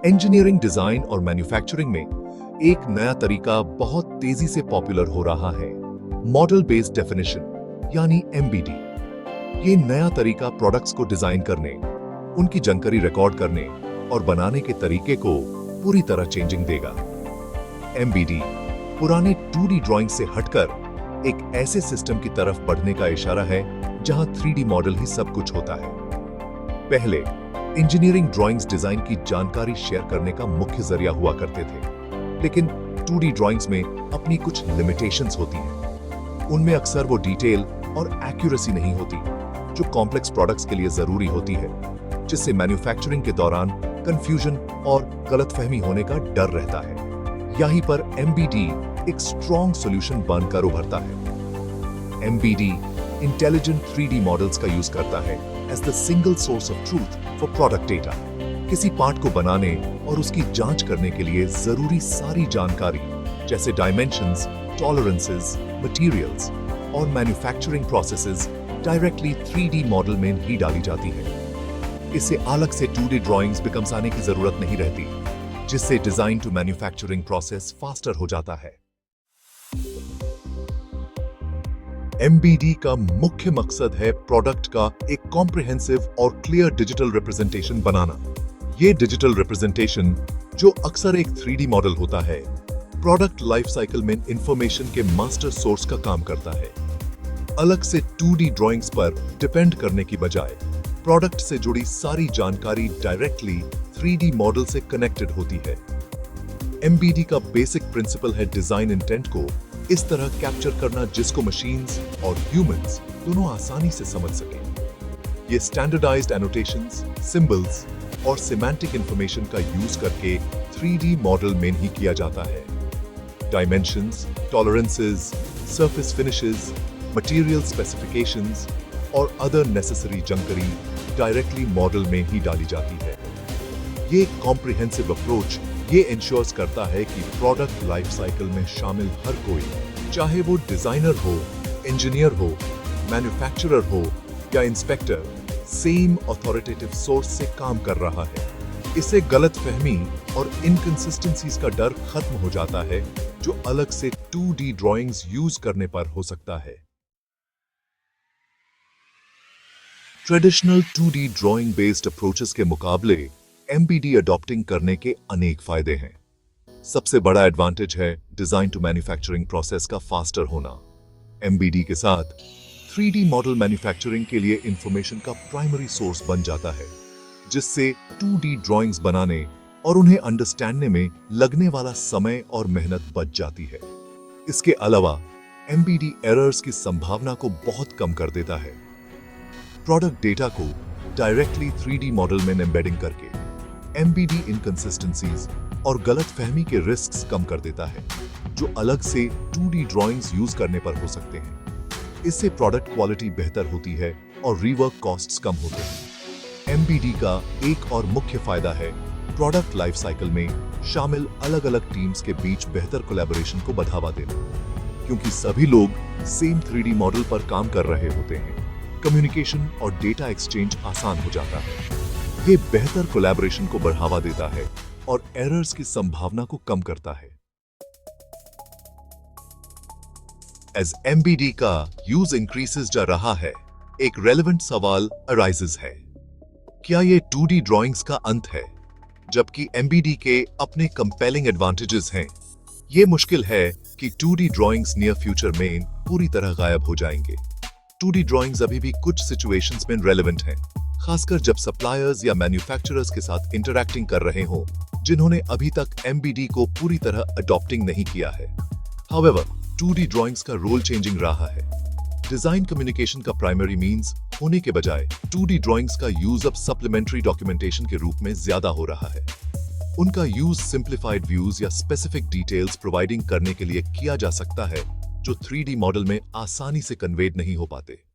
Engineering, design और manufacturing में एक नया तरीका बहुत तेजी से पॉपुलर हो रहा है, मॉडल बेस्ड डेफिनेशन यानी एमबीडी। ये नया तरीका प्रोडक्ट्स को डिजाइन करने, उनकी जानकारी रिकॉर्ड करने और बनाने के तरीके को पूरी तरह चेंजिंग देगा। एमबीडी पुराने 2D ड्राइंग से हटकर एक ऐसे सिस्टम की तरफ बढ़ने का इशारा है जहां 3D मॉडल ही सब कुछ होता है। पहले इंजीनियरिंग ड्राइंग्स डिजाइन की जानकारी शेयर करने का मुख्य जरिया हुआ करते थे, लेकिन 2D ड्राइंग्स में अपनी कुछ लिमिटेशंस होती हैं। उनमें अक्सर वो डिटेल और एक्यूरेसी नहीं होती जो कॉम्प्लेक्स प्रोडक्ट्स के लिए जरूरी होती है, जिससे मैन्युफैक्चरिंग के दौरान कंफ्यूजन और गलतफहमी होने का डर रहता है। यहीं पर एमबीडी एक स्ट्रॉन्ग सॉल्यूशन बनकर उभरता है। एमबीडी इंटेलिजेंट 3D मॉडल्स का यूज करता है as the single source of truth for product data. किसी पार्ट को बनाने और उसकी जांच करने के लिए जरूरी सारी जानकारी जैसे डायमेंशंस, टॉलरेंसेस, मटेरियल्स और manufacturing processes directly 3D model में ही डाली जाती है। इससे अलग से 2D ड्राइंग्स बिकम्स आने की जरूरत नहीं रहती, जिससे design to manufacturing process faster हो जाता है। एमबीडी का मुख्य मकसद है प्रोडक्ट का एक कॉम्प्रिहेंसिव और क्लियर डिजिटल रिप्रेजेंटेशन बनाना। ये डिजिटल रिप्रेजेंटेशन, जो अक्सर एक 3D मॉडल होता है, प्रोडक्ट लाइफ साइकिल में इंफॉर्मेशन के मास्टर सोर्स का काम करता है। अलग से 2D ड्राइंग्स पर डिपेंड करने की बजाय प्रोडक्ट से जुड़ी सारी जानकारी डायरेक्टली 3D मॉडल से कनेक्टेड होती है। एमबीडी का बेसिक प्रिंसिपल है डिजाइन इंटेंट को इस तरह कैप्चर करना जिसको मशीन्स और ह्यूमंस दोनों आसानी से समझ सकें। ये स्टैंडर्डाइज्ड एनोटेशंस, सिंबल्स और सिमेंटिक इंफॉर्मेशन का यूज करके 3D मॉडल में ही किया जाता है। Dimensions, tolerances, surface finishes, material specifications और अदर नेसेसरी जानकारी डायरेक्टली मॉडल में ही डाली जाती है। ये कॉम्प्रिहेंसिव अप्रोच ये इंश्योर्स करता है कि प्रोडक्ट लाइफ साइकिल में शामिल हर कोई, चाहे वो डिजाइनर हो, इंजीनियर हो, मैन्युफैक्चरर हो या इंस्पेक्टर, सेम अथॉरिटेटिव सोर्स से काम कर रहा है। इससे गलतफहमी और इनकंसिस्टेंसीज का डर खत्म हो जाता है जो अलग से 2D ड्राइंग्स यूज करने पर हो सकता है। Traditional 2D drawing based approaches के मुकाबले एमबीडी अडॉप्टिंग करने के अनेक फायदे हैं। सबसे बड़ा एडवांटेज है डिजाइन टू मैन्युफैक्चरिंग प्रोसेस का फास्टर होना। एमबीडी के साथ 3D मॉडल मैन्युफैक्चरिंग के लिए इंफॉर्मेशन का प्राइमरी सोर्स बन जाता है, जिससे 2D ड्राइंग्स बनाने और उन्हें अंडरस्टैंडने में लगने वाला समय और मेहनत बच जाती है। इसके अलावा एमबीडी एरर्स की संभावना को बहुत कम कर देता है। प्रोडक्ट डेटा को डायरेक्टली 3D मॉडल में एम्बेडिंग करके एमबीडी इनकंसिस्टेंसीज और गलतफहमी के रिस्क्स कम कर देता है, जो अलग से 2D ड्राइंग्स यूज करने पर हो सकते हैं। इससे प्रोडक्ट क्वालिटी बेहतर होती है और रीवर्क कॉस्ट्स कम होते हैं। एमबीडी का एक और मुख्य फायदा है प्रोडक्ट लाइफ साइकिल में शामिल अलग-अलग टीम्स के बीच बेहतर कोलैबोरेशन को बढ़ावा देना। क्योंकि सभी लोग सेम 3D मॉडल पर काम कर रहे होते हैं, कम्युनिकेशन और डेटा एक्सचेंज आसान हो जाता है। ये बेहतर कोलैबोरेशन को बढ़ावा देता है और एरर्स की संभावना को कम करता है। एज एमबीडी का यूज इंक्रीजेस जा रहा है, एक रेलेवेंट सवाल अराइजेस है, क्या ये 2D ड्राइंग्स का अंत है, जबकि एमबीडी के अपने कंपेलिंग एडवांटेजेस हैं? ये मुश्किल है कि 2D ड्राइंग्स नियर फ्यूचर में पूरी तरह गायब हो जाएंगे। 2D ड्राइंग्स अभी भी कुछ सिचुएशंस में रेलेवेंट हैं, खासकर जब सप्लायर्स या मैन्युफैक्चरर्स के साथ इंटरैक्टिंग कर रहे हों, जिन्होंने अभी तक एमबीडी को पूरी तरह अडॉप्टिंग नहीं किया है। हाउएवर, 2D ड्राइंग्स का रोल चेंजिंग रहा है। डिजाइन कम्युनिकेशन का प्राइमरी मींस होने के बजाय 2D ड्राइंग्स का यूज अब सप्लीमेंट्री डॉक्यूमेंटेशन के रूप में ज्यादा हो रहा है। उनका यूज सिंप्लीफाइड व्यूज या स्पेसिफिक डिटेल्स प्रोवाइडिंग करने के लिए किया जा सकता है, जो 3D मॉडल में आसानी से कन्वेड नहीं हो पाते।